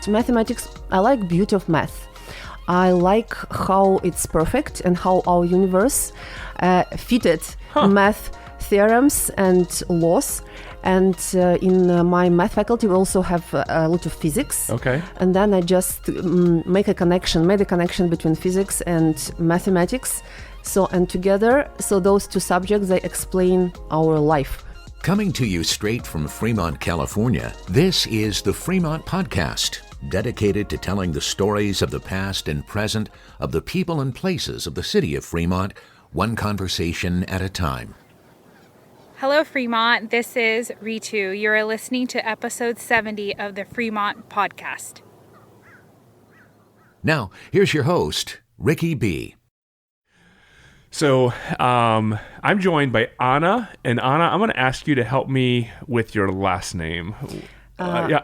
Mathematics, I like beauty of math. I like how it's perfect and how our universe fitted math theorems and laws. And in my math faculty, we also have a lot of physics. Okay. And then I just made a connection between physics and mathematics. And together, those two subjects, they explain our life. Coming to you straight from Fremont, California, this is the Fremont Podcast, dedicated to telling the stories of the past and present of the people and places of the city of Fremont, one conversation at a time. Hello, Fremont. This is Ritu. You're listening to episode 70 of the Fremont Podcast. Now, here's your host, Ricky B. So I'm joined by Anna, and Anna, I'm going to ask you to help me with your last name.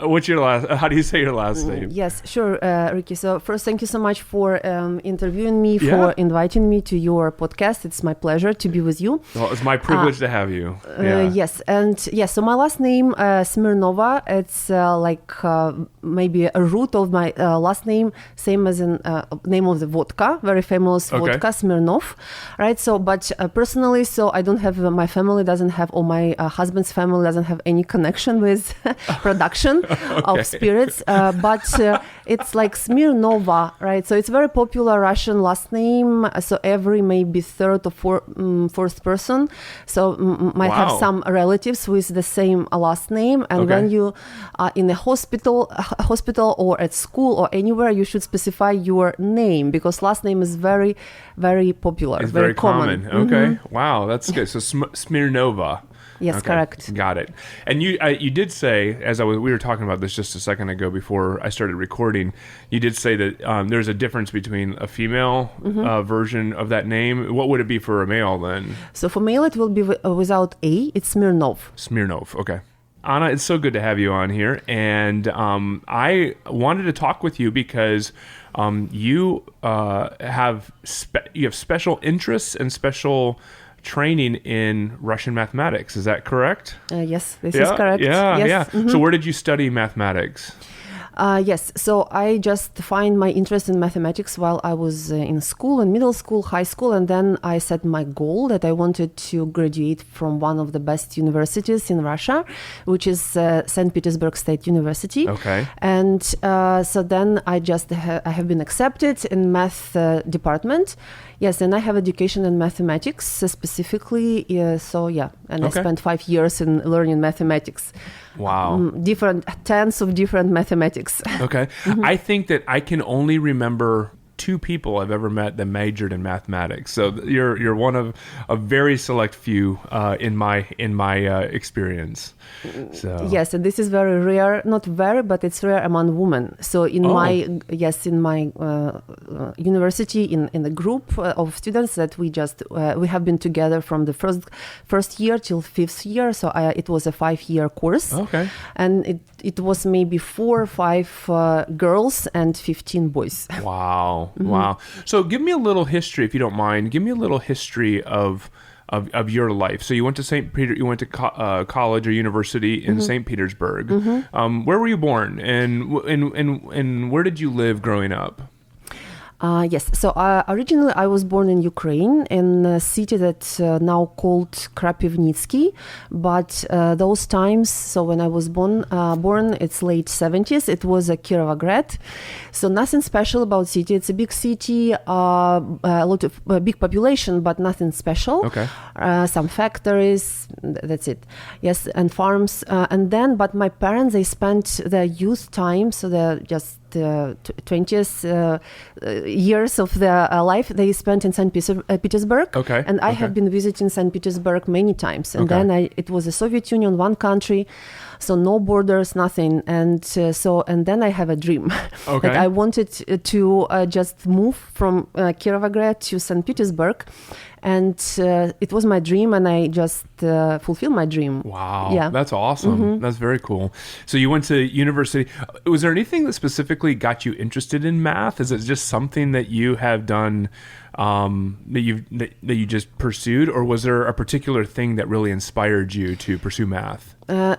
What's your last? How do you say your last name? Yes, sure, Ricky. So first, thank you so much for interviewing me, for inviting me to your podcast. It's my pleasure to be with you. Well, it's my privilege to have you. Yes, and yes. So my last name, Smirnova. It's maybe a root of my last name, same as in name of the vodka, very famous vodka, Smirnov, right? So, but personally, so I don't have my family doesn't have, or my husband's family doesn't have any connection with production of spirits, but it's like Smirnova, right? So it's very popular Russian last name. So every maybe third or fourth person, so might have some relatives with the same last name. And when you are in a hospital or at school or anywhere, you should specify your name because last name is very, very popular. It's very common. Mm-hmm. Okay, wow, that's good. So Smirnova. Yes, correct. Got it. And you did say, we were talking about this just a second ago before I started recording, you did say that there's a difference between a female version of that name. What would it be for a male then? So for male, it will be without A. It's Smirnov. Smirnov, okay. Anna, it's so good to have you on here. And I wanted to talk with you because you have special interests and special training in Russian mathematics. Is that correct? Yes, this is correct. Yes. Mm-hmm. So where did you study mathematics? Yes, so I just find my interest in mathematics while I was in school, in middle school, high school, and then I set my goal that I wanted to graduate from one of the best universities in Russia, which is St. Petersburg State University. Okay. And so then I have been accepted in math department. Yes, and I have education in mathematics specifically. I spent 5 years in learning mathematics. Wow. Tens of different mathematics. Okay. Mm-hmm. I think that I can only remember 2 people I've ever met that majored in mathematics. So you're one of a very select few in my experience. So yes, and this is very rare. Not very, but it's rare among women. So in my university, in the group of students that we have been together from the first year till 5th year. So it was a 5-year course. Okay. And it was maybe 4 or 5 girls and 15 boys. Wow. Mm-hmm. Wow. So give me a little history, if you don't mind. Give me a little history of your life. So you went to St. Peter. You went to college or university in St. Petersburg. Mm-hmm. Where were you born, and where did you live growing up? Yes. So originally I was born in Ukraine, in a city that's now called Kropivnitsky. But those times, so when I was born, it's late 70s. It was a Kirovograd. So nothing special about city. It's a big city, a lot of big population, but nothing special. Okay. Some factories. That's it. Yes, and farms. But my parents, they spent their youth time, so they're just 20th years of their life they spent in St. Petersburg. Okay. And I have been visiting St. Petersburg many times. And then it was a Soviet Union, one country, so no borders, nothing. And then I have a dream. Okay. That I wanted to just move from Kirovograd to St. Petersburg. And it was my dream, and I just fulfilled my dream. Wow. Yeah. That's awesome. Mm-hmm. That's very cool. So you went to university. Was there anything that specifically got you interested in math? Is it just something that you have done that you just pursued, or was there a particular thing that really inspired you to pursue math?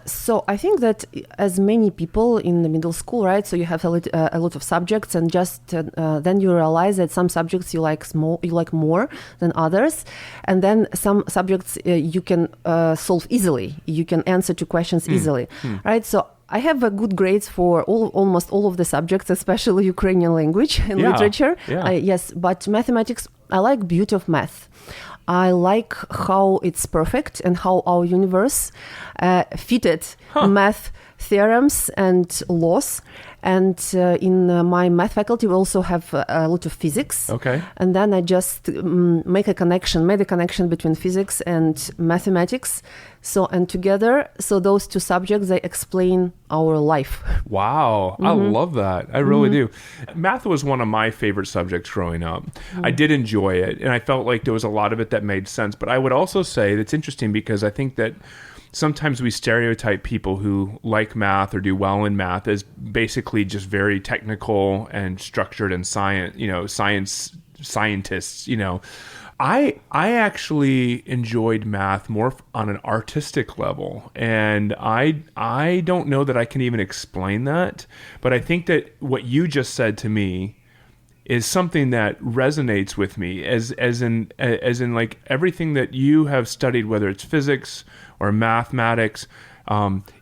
So I think that as many people in the middle school, right? So you have a lot of subjects, and just then you realize that some subjects you like more than others, and then some subjects you can solve easily. You can answer to questions easily, right? So I have good grades for almost all of the subjects, especially Ukrainian language and literature. Yeah. Yes, but mathematics, I like beauty of math. I like how it's perfect and how our universe fitted math theorems and laws. And in my math faculty, we also have a lot of physics. Okay. And then I just made a connection between physics and mathematics. And together, those two subjects, they explain our life. Wow. I love that. I really do. Math was one of my favorite subjects growing up. I did enjoy it, and I felt like there was a lot of it that made sense. But I would also say that's interesting because I think that sometimes we stereotype people who like math or do well in math as basically just very technical and structured and scientists. I actually enjoyed math more on an artistic level, and I don't know that I can even explain that, but I think that what you just said to me is something that resonates with me as in like everything that you have studied, whether it's physics or mathematics.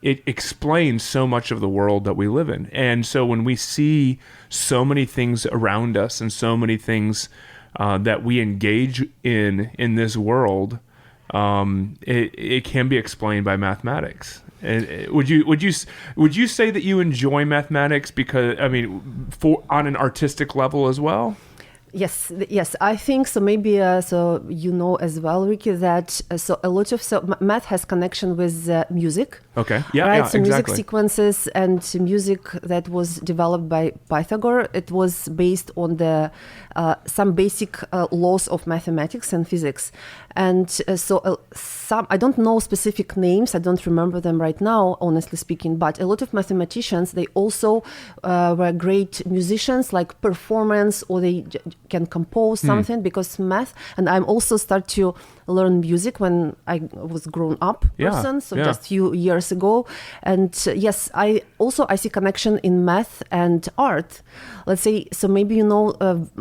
It explains so much of the world that we live in. And so when we see so many things around us and so many things that we engage in this world, it can be explained by mathematics. And would you say that you enjoy mathematics because on an artistic level as well? Yes, I think so. Maybe so you know as well, Ricky, that a lot of math has connection with music. Okay. Yeah. Right. Yeah, so exactly. Music sequences and music that was developed by Pythagoras. It was based on the some basic laws of mathematics and physics, and some I don't know specific names. I don't remember them right now, honestly speaking. But a lot of mathematicians, they also were great musicians, like performance, or they can compose something because math. And I'm also start to learn music when I was grown up person, just few years ago. And yes, I see connection in math and art. Let's say, so maybe you know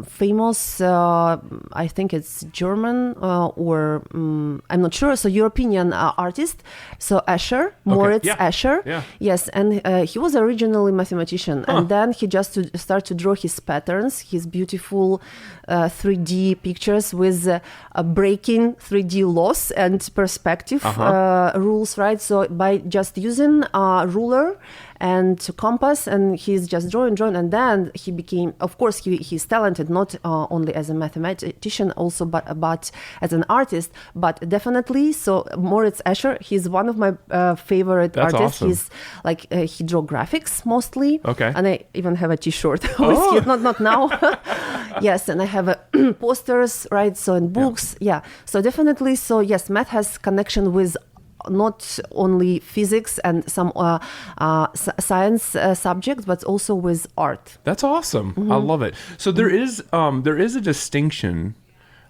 famous, I think it's German or I'm not sure. So European artist, so Escher, Moritz Escher. Yeah. Yes, and he was originally mathematician, and then he just started to draw his patterns, his beautiful 3D pictures with breaking 3D laws and perspective rules, right? So by just using a ruler and compass, and he's just drawing, and then he became, of course, he's talented not only as a mathematician, also but as an artist, but definitely. So Moritz Escher, he's one of my favorite artists. Awesome. He's like he draw graphics mostly. Okay. And I even have a T-shirt with him, not now. Yes, and I have posters, right? So in books, So definitely, so yes, math has connection with not only physics and some science subjects, but also with art. That's awesome. I love it. So there is a distinction.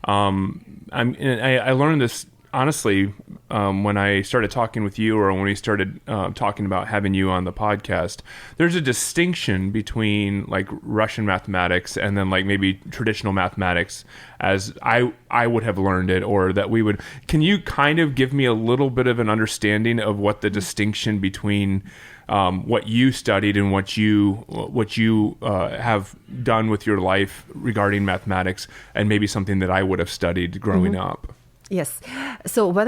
I learned this honestly when I started talking with you, or when we started talking about having you on the podcast. There's a distinction between like Russian mathematics and then like maybe traditional mathematics as I would have learned it, or that we would. Can you kind of give me a little bit of an understanding of what the distinction between what you studied and what you have done with your life regarding mathematics, and maybe something that I would have studied growing up? Yes. So when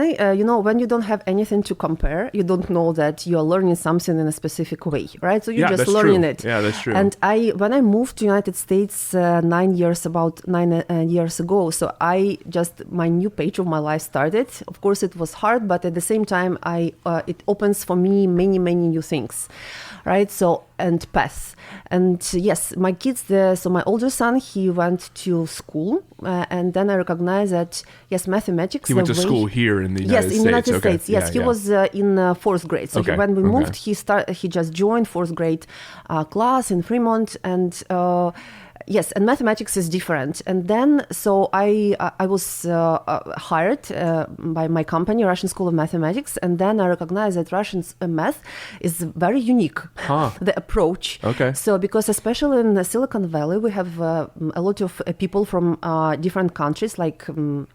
when you don't have anything to compare, you don't know that you are learning something in a specific way, right? So you're just learning it. Yeah, that's true. And when I moved to United States 9 years ago, so my new page of my life started. Of course, it was hard, but at the same time, it opens for me many, many new things, right? So and pass. And yes, my kids, so my older son, he went to school, and then I recognized that, yes, mathematics. He went to school here in the United States. Yes, in the United Okay. States. Yes, he was in fourth grade. So when we moved, he just joined fourth grade class in Fremont, and yes, and mathematics is different. And then, so I was hired by my company, Russian School of Mathematics, and then I recognized that Russian math is very unique, the approach. Okay. So because especially in the Silicon Valley, we have a lot of people from different countries like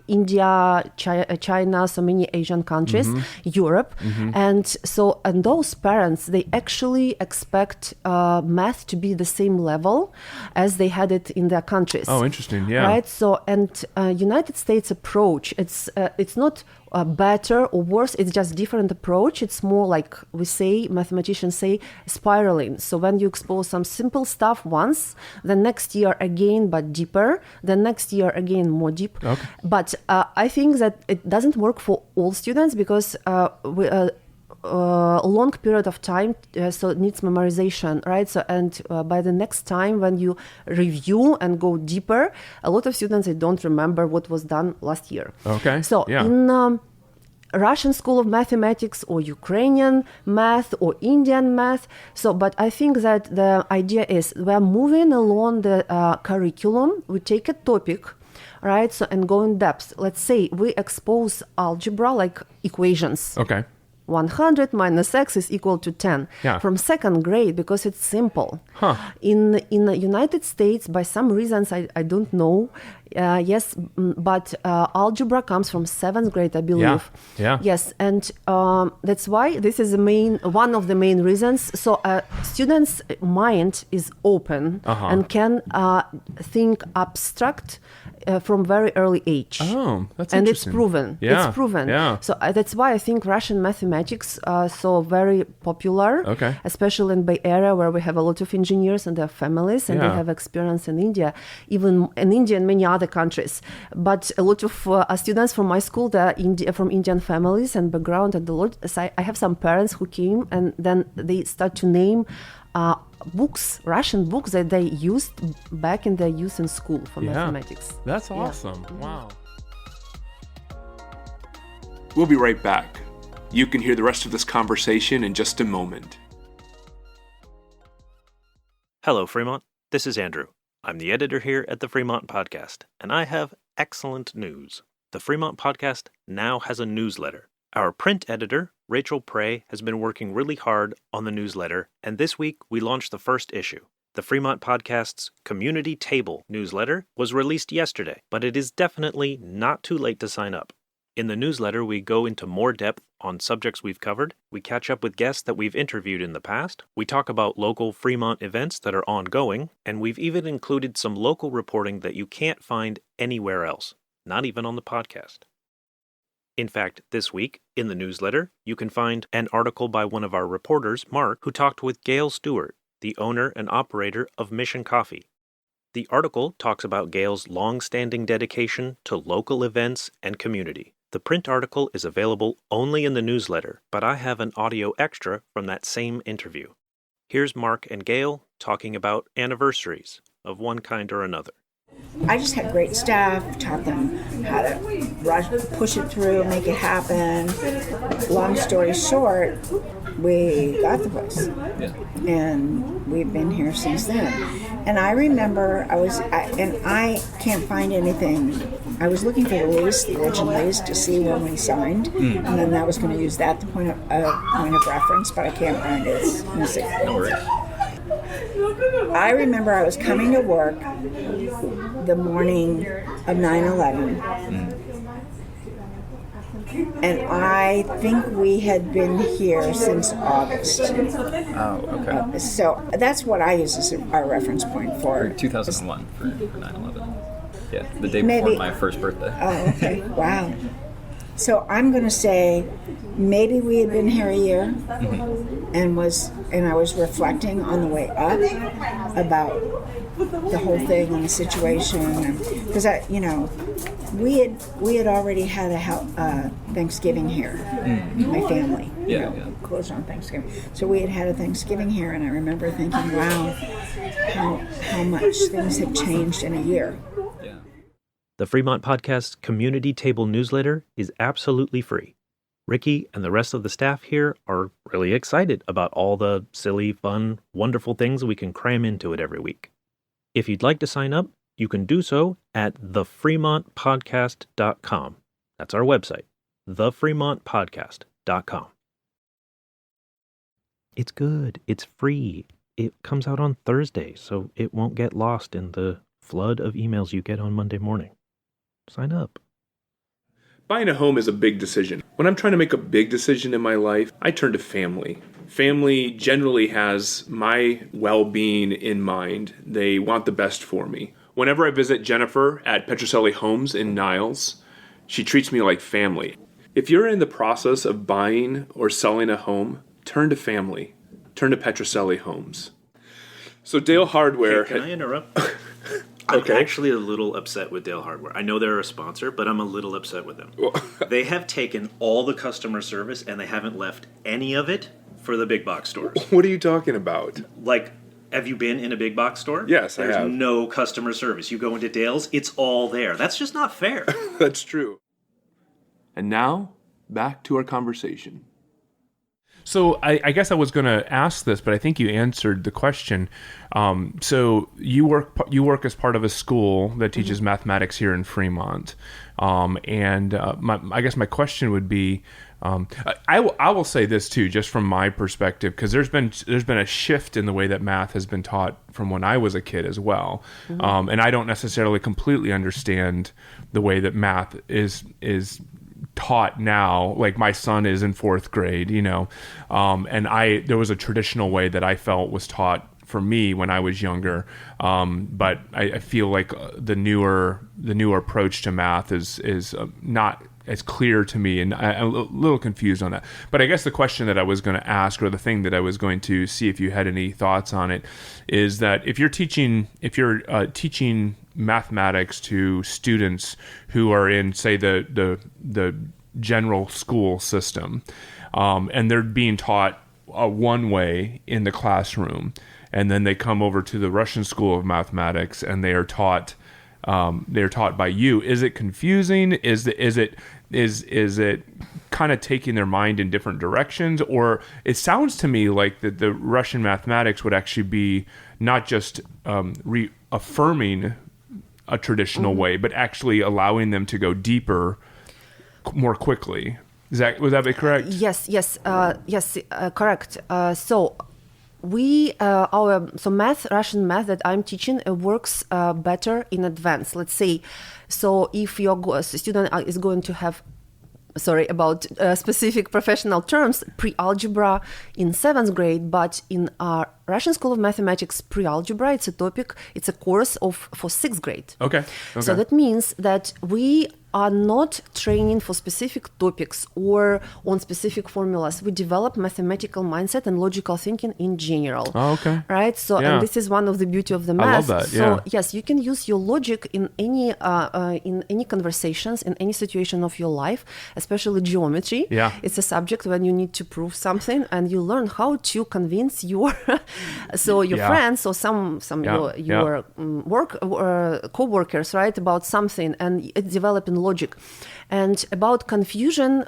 India, China, so many Asian countries, Europe. And so, and those parents, they actually expect math to be the same level as they had it in their countries. Oh, interesting. Yeah. Right. So, and United States approach, it's not better or worse. It's just different approach. It's more like we say, mathematicians say, spiraling. So when you expose some simple stuff once, the next year again, but deeper. The next year again, more deep. Okay. But I think that it doesn't work for all students because a long period of time, so it needs memorization, right? So, and by the next time when you review and go deeper, a lot of students, they don't remember what was done last year. Okay. So in Russian School of Mathematics or Ukrainian math or Indian math, so, but I think that the idea is we're moving along the curriculum, we take a topic, right? So, and go in depth. Let's say we expose algebra, like equations. Okay. 100 minus x is equal to 10 from second grade because it's simple. In the United States, by some reasons I don't know, yes, but algebra comes from seventh grade, I believe. Yeah. Yes, and that's why this is one of the main reasons. So students' mind is open and can think abstract from very early age. Oh, that's and interesting. It's proven. Yeah. It's proven. Yeah. So that's why I think Russian mathematics are so very popular, especially in Bay Area where we have a lot of engineers and their families, and they have experience in India, even in India and many other countries. But a lot of students from my school, they're from Indian families and background, and a lot. So I have some parents who came and then they start to name books, Russian books that they used back in their youth in school for mathematics. That's awesome. Wow. We'll be right back. You can hear the rest of this conversation in just a moment. Hello, Fremont. This is Andrew. I'm the editor here at the Fremont Podcast, and I have excellent news. The Fremont Podcast now has a newsletter. Our print editor, Rachel Prey, has been working really hard on the newsletter, and this week we launched the first issue. The Fremont Podcast's Community Table newsletter was released yesterday, but it is definitely not too late to sign up. In the newsletter, we go into more depth on subjects we've covered, we catch up with guests that we've interviewed in the past, we talk about local Fremont events that are ongoing, and we've even included some local reporting that you can't find anywhere else, not even on the podcast. In fact, this week, in the newsletter, you can find an article by one of our reporters, Mark, who talked with Gail Stewart, the owner and operator of Mission Coffee. The article talks about Gail's long-standing dedication to local events and community. The print article is available only in the newsletter, but I have an audio extra from that same interview. Here's Mark and Gail talking about anniversaries of one kind or another. I just had great staff, taught them how to push it through, make it happen. Long story short, we got the place, and we've been here since then. And I remember I can't find anything. I was looking for the lease, the original lease, to see when we signed, and then I was going to use that the point of reference, but I can't find it. It's missing. No worries. I remember I was coming to work the morning of 9/11, and I think we had been here since August. Oh, okay. So that's what I use as our reference point for 2001 for 9/11. Yeah, the day before my first birthday. Oh, okay. Wow. So I'm going to say maybe we had been here a year, and I was reflecting on the way up about the whole thing and the situation, because we had already had a Thanksgiving here, my family. closed on Thanksgiving. So we had a Thanksgiving here, and I remember thinking, wow, how much things have changed in a year. Yeah. The Fremont Podcast Community Table newsletter is absolutely free. Ricky and the rest of the staff here are really excited about all the silly, fun, wonderful things we can cram into it every week. If you'd like to sign up, you can do so at thefremontpodcast.com. That's our website, thefremontpodcast.com. It's good. It's free. It comes out on Thursday, so it won't get lost in the flood of emails you get on Monday morning. Sign up. Buying a home is a big decision. When I'm trying to make a big decision in my life, I turn to family. Family generally has my well-being in mind. They want the best for me. Whenever I visit Jennifer at Petrocelli Homes in Niles, she treats me like family. If you're in the process of buying or selling a home, turn to family. Turn to Petrocelli Homes. So Dale Hardware... Hey, can I interrupt? I'm actually a little upset with Dale Hardware. I know they're a sponsor, but I'm a little upset with them. They have taken all the customer service and they haven't left any of it for the big box stores. What are you talking about? Like, have you been in a big box store? Yes, I have. There's no customer service. You go into Dale's, it's all there. That's just not fair. That's true. And now, back to our conversation. So I guess I was going to ask this, but I think you answered the question. So you work as part of a school that teaches mathematics here in Fremont, and I guess my question would be, I will say this too, just from my perspective, because there's been a shift in the way that math has been taught from when I was a kid as well, and I don't necessarily completely understand the way that math is taught now. Like, my son is in 4th grade, and there was a traditional way that I felt was taught for me when I was younger, but I feel like the newer approach to math is not as clear to me, and I'm a little confused on that. But I guess the question that I was going to ask, or the thing that I was going to see if you had any thoughts on it, is that if you're teaching mathematics to students who are in, say, the general school system, and they're being taught one way in the classroom, and then they come over to the Russian School of Mathematics and they are taught by you. Is it confusing? Is it kind of taking their mind in different directions? Or it sounds to me like that the Russian mathematics would actually be not just reaffirming a traditional way, but actually allowing them to go deeper more quickly. Would that be correct? Yes, correct. So Russian math that I'm teaching works better in advance. Let's say, so if your student is going to have, about specific professional terms, pre-algebra in 7th grade, but in our Russian School of Mathematics, pre-algebra, it's a course for 6th grade. Okay. So that means that we are not training for specific topics or on specific formulas. We develop mathematical mindset and logical thinking in general. Oh, okay. Right? So, and this is one of the beauty of the math. I love that, So, yes, you can use your logic in any conversations, in any situation of your life, especially geometry. Yeah. It's a subject when you need to prove something, and you learn how to convince your friends or your co-workers, right, about something, and it's developing logic. And about confusion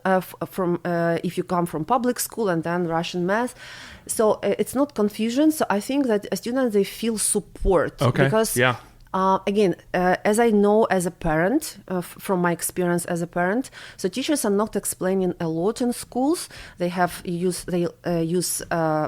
from if you come from public school and then Russian math, so it's not confusion. So I think that students, they feel support, because again, as I know as a parent, from my experience as a parent, so teachers are not explaining a lot in schools. They use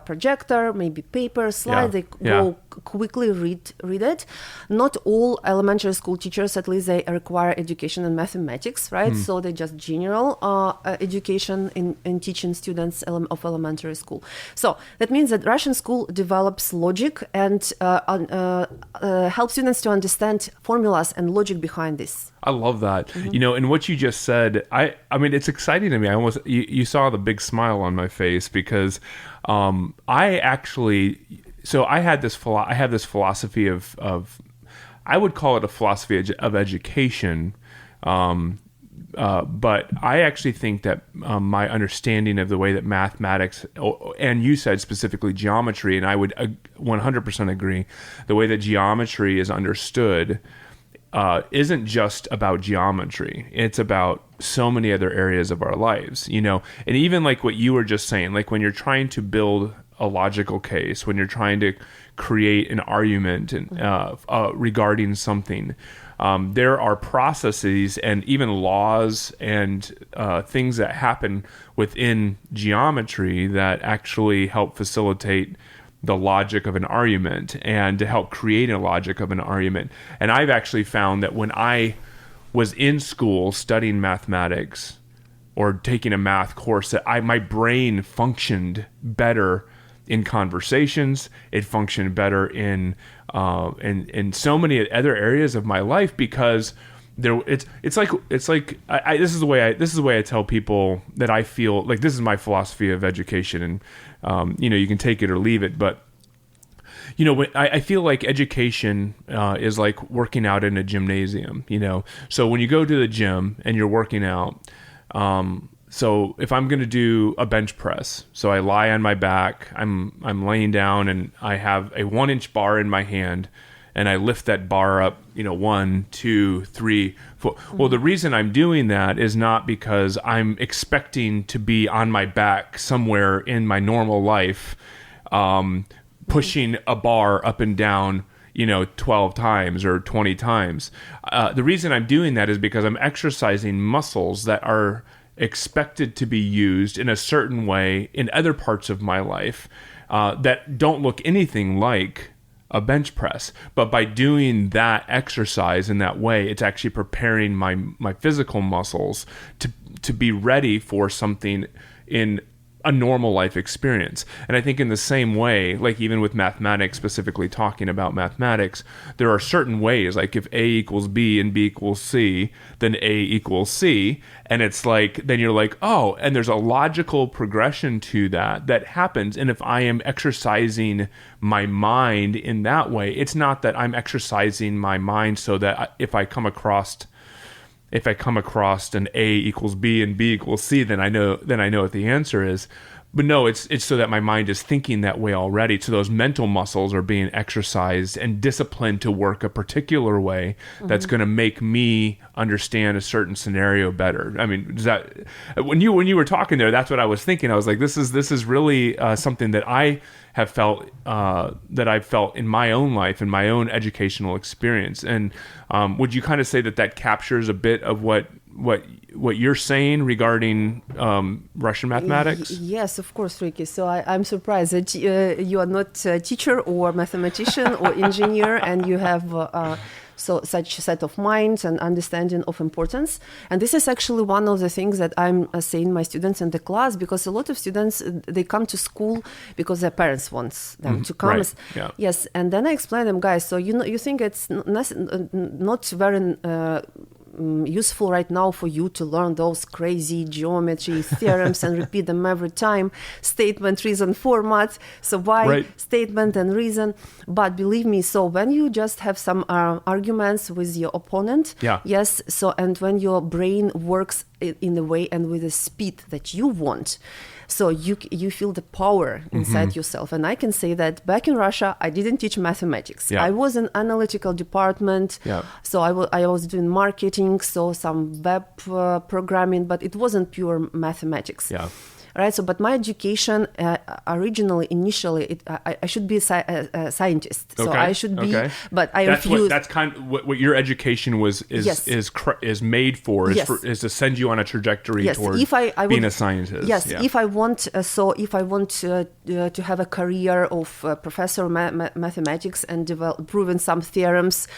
projector, maybe paper, slide. They go quickly read it. Not all elementary school teachers, at least, they require education in mathematics, right? So they just general education in teaching students of elementary school. So that means that Russian school develops logic and helps students to understand formulas and logic behind this. I love that. And what you just said, I mean, it's exciting to me. You saw the big smile on my face, because I have this philosophy of I would call it a philosophy of education, But I actually think that my understanding of the way that mathematics, and you said specifically geometry, and I would 100% agree, the way that geometry is understood isn't just about geometry. It's about so many other areas of our lives, you know. And even like what you were just saying, like when you're trying to build a logical case, when you're trying to create an argument regarding something, there are processes and even laws and things that happen within geometry that actually help facilitate the logic of an argument and to help create a logic of an argument. And I've actually found that when I was in school studying mathematics or taking a math course, that my brain functioned better in conversations. It functioned better in so many other areas of my life because it's like this is the way I tell people that I feel like this is my philosophy of education, and you know, you can take it or leave it, but you know, I feel like education is like working out in a gymnasium, you know. So when you go to the gym and you're working out, so if I'm going to do a bench press, so I lie on my back, I'm laying down and I have a 1-inch bar in my hand and I lift that bar up, you know, 1, 2, 3, 4. Well, the reason I'm doing that is not because I'm expecting to be on my back somewhere in my normal life, pushing a bar up and down, you know, 12 times or 20 times. The reason I'm doing that is because I'm exercising muscles that are expected to be used in a certain way in other parts of my life that don't look anything like a bench press. But by doing that exercise in that way, it's actually preparing my physical muscles to be ready for something in a normal life experience. And I think in the same way, like even with mathematics, specifically talking about mathematics, there are certain ways, like if A equals B and B equals C, then A equals C. And it's like, then you're like, oh, and there's a logical progression to that happens. And if I am exercising my mind in that way, it's not that I'm exercising my mind so that if I come across an A equals B and B equals C, then I know what the answer is. But no, it's so that my mind is thinking that way already. So those mental muscles are being exercised and disciplined to work a particular way that's going to make me understand a certain scenario better. I mean, does that when you were talking there, that's what I was thinking. I was like, this is really something that I have felt that I've felt in my own life, in my own educational experience. And would you kind of say that captures a bit of what you're saying regarding Russian mathematics? Yes, of course, Ricky. So I'm surprised that you are not a teacher or mathematician or engineer, and you have such set of minds and understanding of importance. And this is actually one of the things that I'm saying my students in the class, because a lot of students, they come to school because their parents want them to come. Right. Yeah. Yes, and then I explain them, guys, so you think it's not very useful right now for you to learn those crazy geometry theorems and repeat them every time, statement, reason, format. So why statement and reason? But believe me, so when you just have some arguments with your opponent, yes, so and when your brain works in a way and with the speed that you want, so you feel the power inside yourself. And I can say that back in Russia, I didn't teach mathematics. I was in analytical department. So I was doing marketing, so some web programming, but it wasn't pure mathematics. Right. So, but my education initially, I should be a scientist. So I should be, but I refused. That's kind of what your education is made for. Is to send you on a trajectory towards being a scientist. Yes. If I want, to have a career of professor of mathematics and proving some theorems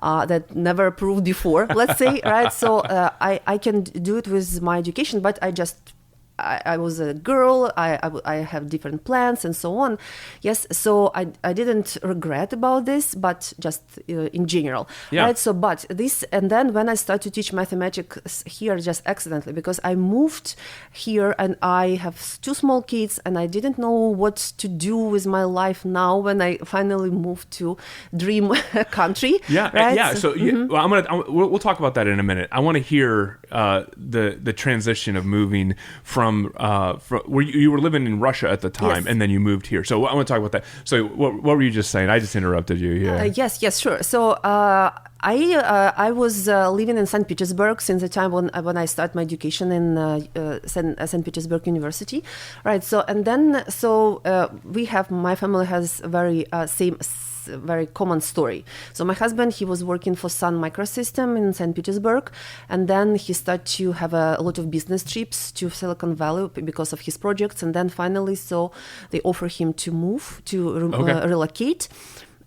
that never proved before, let's say, right? So I can do it with my education, but I just I was a girl, I have different plans and so on. Yes, so I didn't regret about this, but just in general. Yeah. Right, so but this, and then when I started to teach mathematics here just accidentally, because I moved here and I have 2 small kids and I didn't know what to do with my life now when I finally moved to dream country. Yeah, right? yeah. So well, we'll talk about that in a minute. I want to hear the transition of moving from where you were living in Russia at the time, yes. and then you moved here. So I want to talk about that. So what were you just saying? I just interrupted you. Yeah. Yes, sure. So I was living in St. Petersburg since the time when I started my education in St. Petersburg University, right? So and then my family has very common story. So my husband, he was working for Sun Microsystem in St. Petersburg, and then he started to have a lot of business trips to Silicon Valley because of his projects, and then finally, so they offer him to move, to relocate.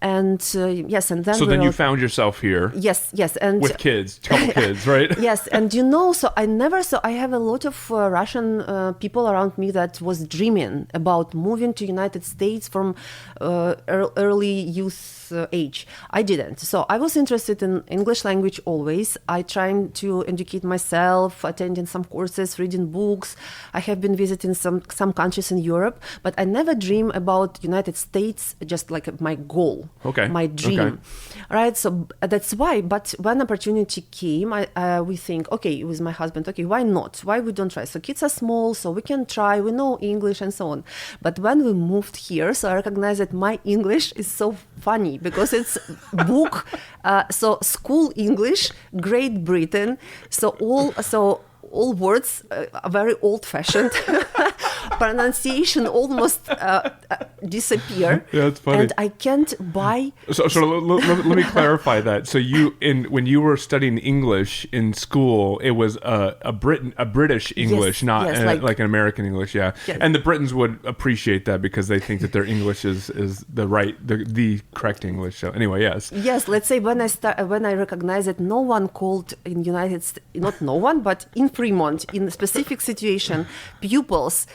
And yes, and then so then you found yourself here. Yes, and with kids, couple kids, right? Yes, and so I have a lot of Russian people around me that was dreaming about moving to United States from early youth age. I didn't. So I was interested in English language always. I tried to educate myself, attending some courses, reading books. I have been visiting some countries in Europe, but I never dream about United States just like my goal. Okay. My dream, right? So that's why. But when opportunity came, we think, okay, with my husband, okay, why not? Why we don't try? So kids are small, so we can try. We know English and so on. But when we moved here, so I recognized that my English is so funny because it's book, so school English, Great Britain. So all words are very old-fashioned. Pronunciation almost disappear. Yeah, it's funny. And I can't buy. So let me clarify that. So when you were studying English in school, it was a British English, not like an American English. Yeah, yes. And the Britons would appreciate that because they think that their English is the correct English. So anyway, yes. Yes, let's say when I recognized that no one called in United States, not no one, but in Fremont, in a specific situation, pupils.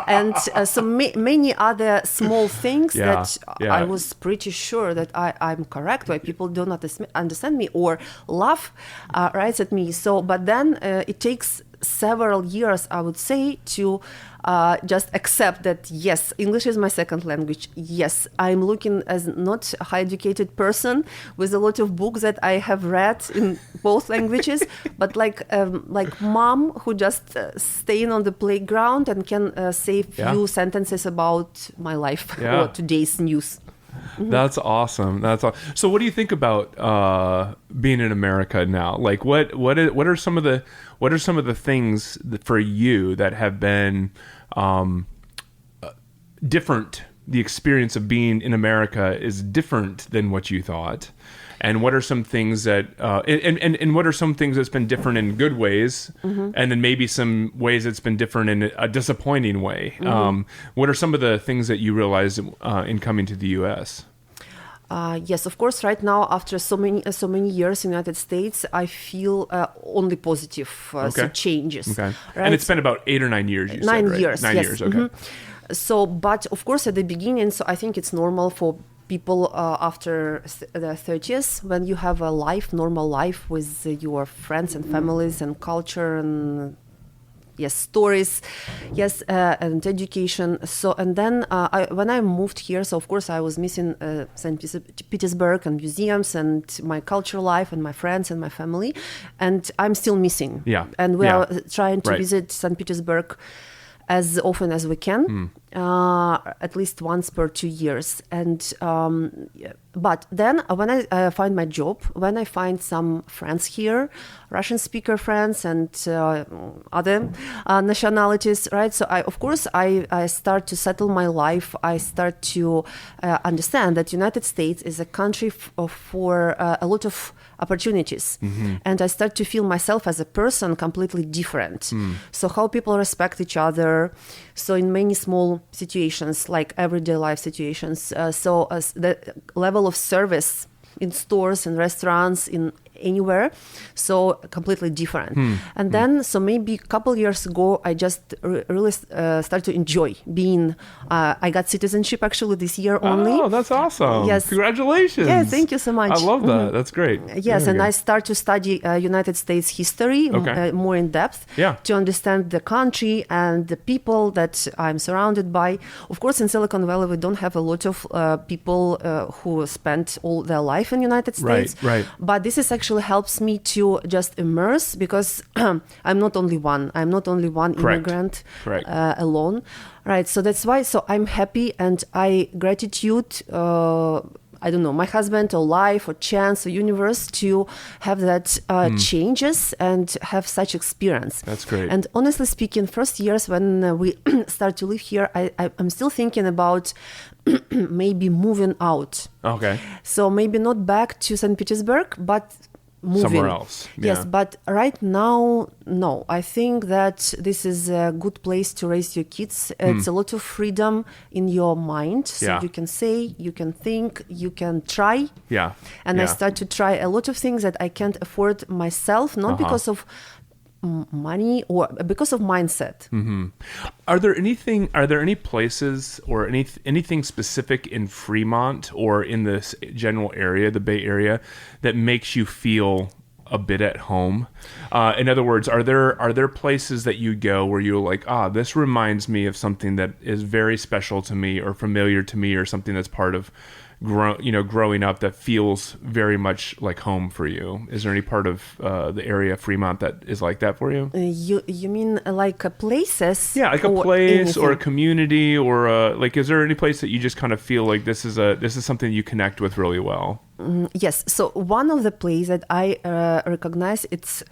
And so many other small things that I was pretty sure that I'm correct, why people do not understand me or laugh right at me. So, but then it takes several years, I would say, to just accept that, yes, English is my second language. Yes, I'm looking as not a high-educated person with a lot of books that I have read in both languages, but like mom who just staying on the playground and can say few sentences about my life or today's news. Mm-hmm. That's awesome. So what do you think about being in America now? Like what are some of the things for you that have been different? The experience of being in America is different than what you thought. And what are some things that and what are some things that's been different in good ways, mm-hmm. and then maybe some ways that's been different in a disappointing way? Mm-hmm. What are some of the things that you realized in coming to the U.S.? Yes, of course. Right now, after so many years in the United States, I feel only positive changes. Okay, right? And it's been about 8 or 9 years. You 9 said, right? years. 9 yes. years. Okay. Mm-hmm. So, but of course, at the beginning, so I think it's normal for people after the 30s, when you have a normal life with your friends and families and culture and stories, and education. So, and then when I moved here, so of course I was missing St. Petersburg and museums and my cultural life and my friends and my family, and I'm still missing. Yeah. And we are trying to visit St. Petersburg as often as we can, at least once per 2 years. And but then when I find my job, when I find some friends here, Russian speaker friends and other nationalities, right? So I start to settle my life. I start to understand that United States is a country for a lot of opportunities. Mm-hmm. And I start to feel myself as a person completely different. So how people respect each other. So in many small situations, like everyday life situations, the level of service in stores and restaurants, in anywhere. So completely different. And then, so maybe a couple years ago, I just really started to enjoy being, I got citizenship actually this year only. Oh, that's awesome. Yes. Congratulations. Yeah, thank you so much. I love that. That's great. Yes, Very and good. I start to study United States history more in depth to understand the country and the people that I'm surrounded by. Of course, in Silicon Valley, we don't have a lot of people who spent all their life in United States. Right. But this is actually helps me to just immerse because I'm not only one. I'm not only one immigrant alone. Right. So that's why. So I'm happy and I gratitude. I don't know, my husband or life or chance or universe to have that changes and have such experience. That's great. And honestly speaking, first years when we start to live here, I'm still thinking about maybe moving out. Okay. So maybe not back to St. Petersburg, but moving somewhere else. Yes, but right now, no. I think that this is a good place to raise your kids. It's a lot of freedom in your mind. So you can say, you can think, you can try. Yeah. And I start to try a lot of things that I can't afford myself, not because of money or because of mindset. Are there any places or anything specific in Fremont or in this general area, the Bay Area, that makes you feel a bit at home? In other words, are there places that you go where you're like, this reminds me of something that is very special to me or familiar to me or something that's part of growing up that feels very much like home for you? Is there any part of the area of Fremont that is like that for you? You mean like places? Yeah, like a place or a community or is there any place that you just kind of feel like this is something you connect with really well? Yes. So one of the places that I recognize, it's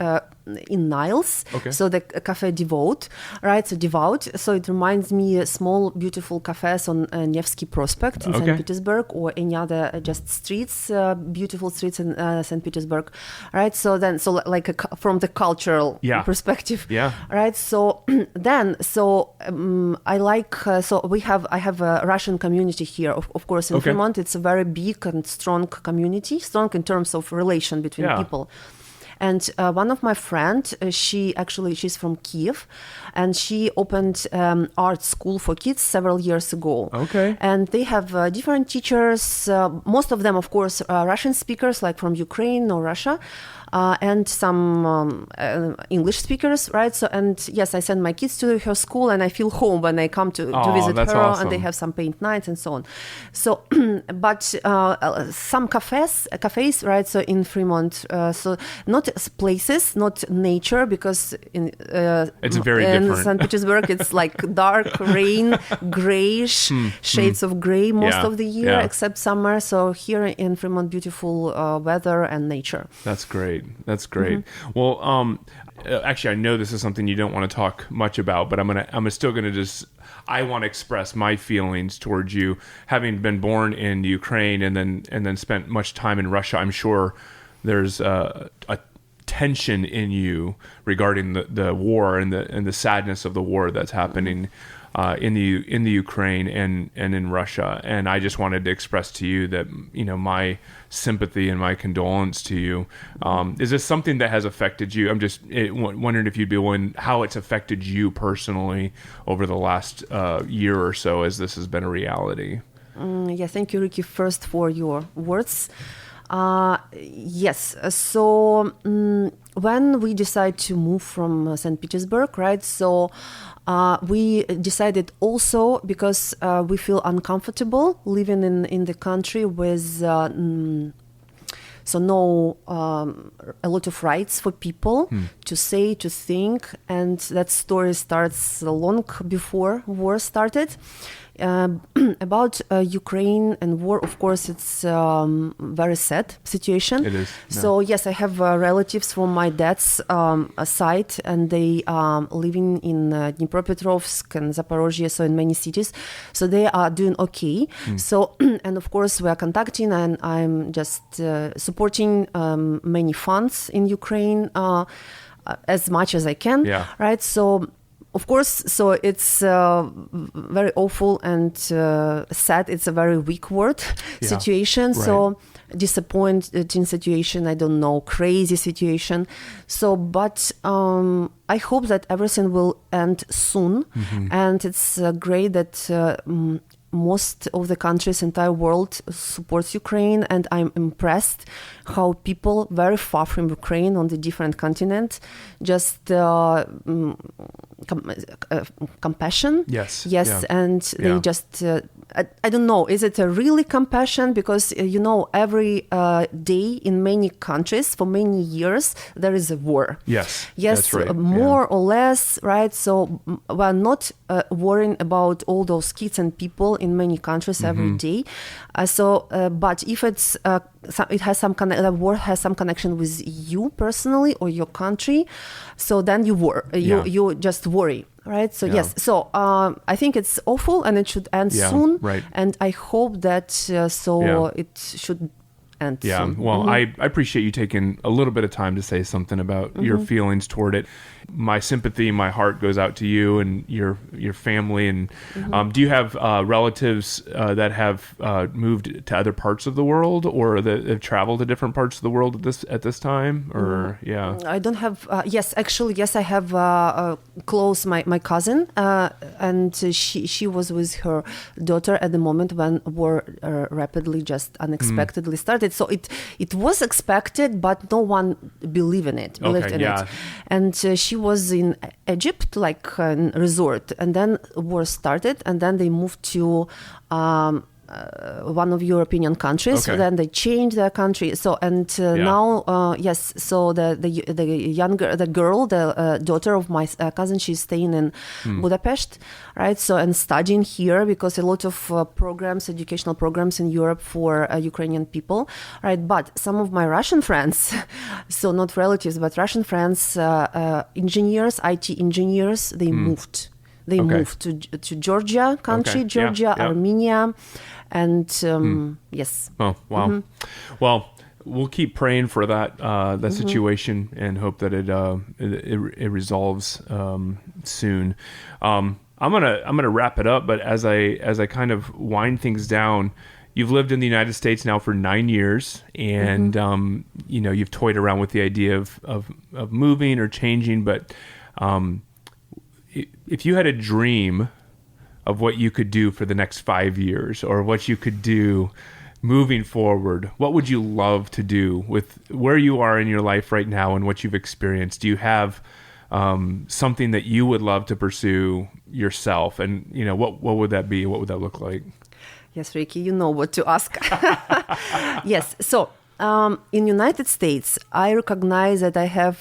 in Niles. Okay. So the Cafe Devout, right? So Devout. So it reminds me small, beautiful cafes on Nevsky Prospect in St. Petersburg or any other just streets, beautiful streets in St. Petersburg, right? So then, from the cultural perspective, right? So I like. I have a Russian community here, of course, in Fremont. It's a very big and strong community, strong in terms of relation between people. And one of my friends, she's from Kiev, and she opened art school for kids several years ago. Okay. And they have different teachers, most of them, of course, Russian speakers, like from Ukraine or Russia. And some English speakers, right? So, and yes, I send my kids to her school, and I feel home when I come to visit her. Awesome. And they have some paint nights and so on. So, but some cafes, right? So in Fremont, so not places, not nature, because it's very in different. St. Petersburg, it's like dark, rain, grayish, shades of gray most of the year, except summer. So here in Fremont, beautiful weather and nature. That's great. That's great. Well, actually, I know this is something you don't want to talk much about, but I'm still gonna just. I want to express my feelings towards you, having been born in Ukraine and then spent much time in Russia. I'm sure there's a tension in you regarding the war and the sadness of the war that's happening in the Ukraine and in Russia. And I just wanted to express to you that my sympathy and my condolence to you. Is this something that has affected you? I'm just wondering if you'd be willing, how it's affected you personally over the last year or so as this has been a reality. Thank you, Ricky, first for your words. Yes. So when we decided to move from St. Petersburg, right? So we decided also because we feel uncomfortable living in the country with no a lot of rights for people to say, to think, and that story starts long before war started. About Ukraine and war, of course, it's very sad situation. It is. No. So yes, I have relatives from my dad's side, and they are living in Dnipropetrovsk and Zaporozhye, so in many cities. So they are doing okay. So, and of course, we are contacting, and I'm just supporting many funds in Ukraine as much as I can. Yeah. Right. So. of course, so it's very awful and sad. It's a very weak word situation. Right. So disappointing situation, I don't know, crazy situation. So, but I hope that everything will end soon. And it's great that most of the countries, entire world supports Ukraine, and I'm impressed how people very far from Ukraine on the different continents just compassion. Yes. And they just I don't know, is it a really compassion? Because every day in many countries for many years there is a war. Yes, that's right. More or less, right? So we're not worrying about all those kids and people in many countries every day. But if it's it has some the war has some connection with you personally or your country, so then you just worry. Right. So yes. So I think it's awful, and it should end soon. Right. And I hope that it should end soon. Well, I appreciate you taking a little bit of time to say something about your feelings toward it. My sympathy, my heart goes out to you and your family. And do you have relatives that have moved to other parts of the world, or that have traveled to different parts of the world at this time? Or I don't have. Yes, I have close my cousin, and she was with her daughter at the moment when war rapidly, just unexpectedly started. So it was expected, but no one believed in it. And she was in Egypt, like a resort, and then war started, and then they moved to one of European countries. Okay. Then they changed their country. So now, So the daughter of my cousin, she's staying in Budapest, right? So and studying here because a lot of educational programs in Europe for Ukrainian people, right? But some of my Russian friends, so not relatives, but Russian friends, engineers, IT engineers, they moved. They moved to Georgia country, Armenia, and yes. Oh, wow. Well, we'll keep praying for that situation and hope that it resolves soon. I'm gonna wrap it up, but as I kind of wind things down, you've lived in the United States now for 9 years, and you've toyed around with the idea of moving or changing, but if you had a dream of what you could do for the next 5 years, or what you could do moving forward, what would you love to do with where you are in your life right now and what you've experienced? Do you have something that you would love to pursue yourself? And, what would that be? What would that look like? Yes, Ricky, you know what to ask. Yes. So, in United States, I recognize that I have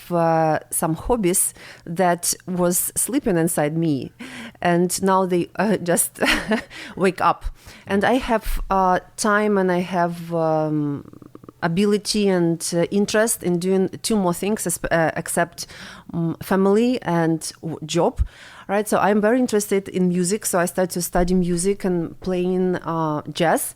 some hobbies that was sleeping inside me, and now they just wake up. And I have time, and I have ability and interest in doing 2 more things except family and job. Right, so I'm very interested in music, so I started to study music and playing jazz.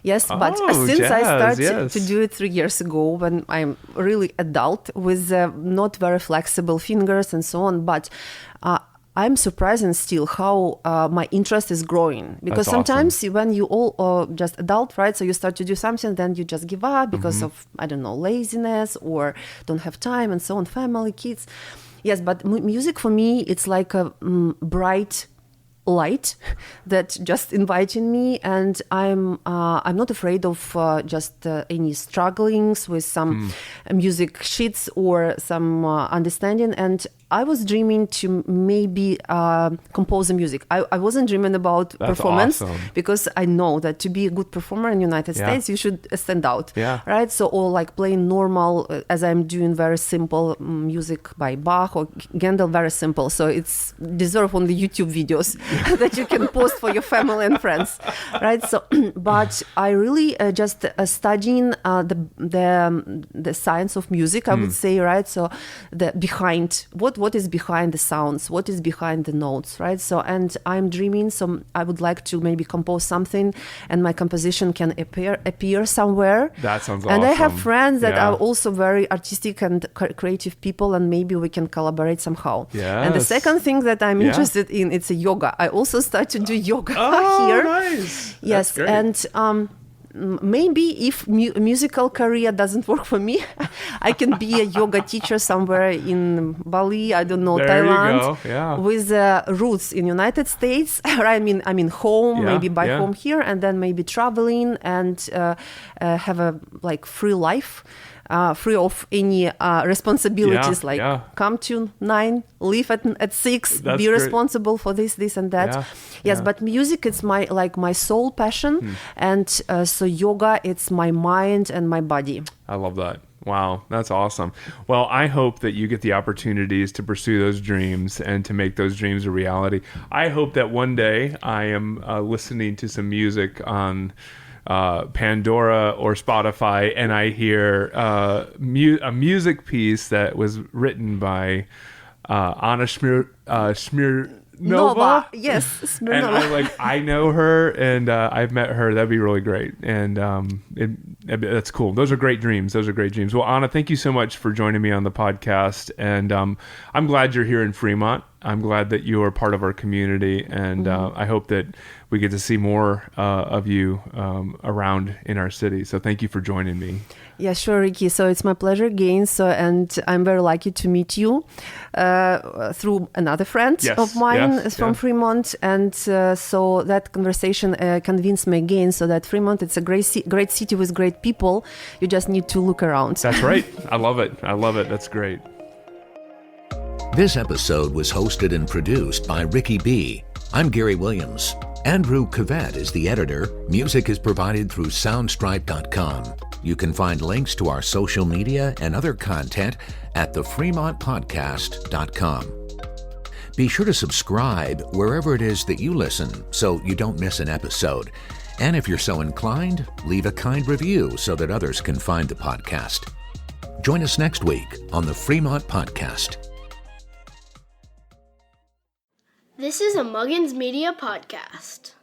Yes, but since I started to do it 3 years ago, when I'm really adult with not very flexible fingers and so on, but I'm surprised still how my interest is growing. Because sometimes when you all just adult, right, so you start to do something, then you just give up because of, I don't know, laziness or don't have time and so on, family, kids. Yes, but music for me, it's like a bright light that just inviting me, and I'm not afraid of just any strugglings with some music sheets or some understanding. And I was dreaming to maybe compose the music. I wasn't dreaming about performance, because I know that to be a good performer in the United States, you should stand out, right? So, or like playing normal, as I'm doing very simple music by Bach or Handel, very simple. So it's deserve on the YouTube videos that you can post for your family and friends, right? So, but I really just studying the science of music, I would say, right? So the behind what what is behind the sounds, what is behind the notes, right? So, and I'm dreaming, so I would like to maybe compose something, and my composition can appear somewhere. That sounds awesome. And I have friends that are also very artistic and creative people, and maybe we can collaborate somehow. Yes. And the second thing that I'm interested in, it's a yoga. I also start to do yoga here. Nice. Yes, That's great. and maybe if musical career doesn't work for me, I can be a yoga teacher somewhere in Bali, I don't know, there Thailand, you go. Yeah. with roots in United States. I mean home, maybe by home here, and then maybe traveling and have a free life. Free of any responsibilities, come to 9, leave at 6, That's be great. responsible for this and that. Yes, but music, it's my soul passion, and so yoga, it's my mind and my body. I love that. Wow, that's awesome. Well, I hope that you get the opportunities to pursue those dreams and to make those dreams a reality. I hope that one day I am listening to some music on Pandora or Spotify, and I hear a music piece that was written by Anna Smirnova. Yes, Smirnova. And I know her, and I've met her. That'd be really great, and that's cool. Those are great dreams. Well, Anna, thank you so much for joining me on the podcast, and I'm glad you're here in Fremont. I'm glad that you are part of our community, and I hope that we get to see more of you around in our city. So thank you for joining me. Yeah, sure, Ricky. So it's my pleasure again. So, and I'm very lucky to meet you through another friend of mine from Fremont. And so that conversation convinced me again, so that Fremont, it's a great city with great people. You just need to look around. That's right. I love it. That's great. This episode was hosted and produced by Ricky B. I'm Gary Williams. Andrew Cavett is the editor. Music is provided through soundstripe.com. You can find links to our social media and other content at thefremontpodcast.com. Be sure to subscribe wherever it is that you listen so you don't miss an episode. And if you're so inclined, leave a kind review so that others can find the podcast. Join us next week on the Fremont Podcast. This is a Muggins Media Podcast.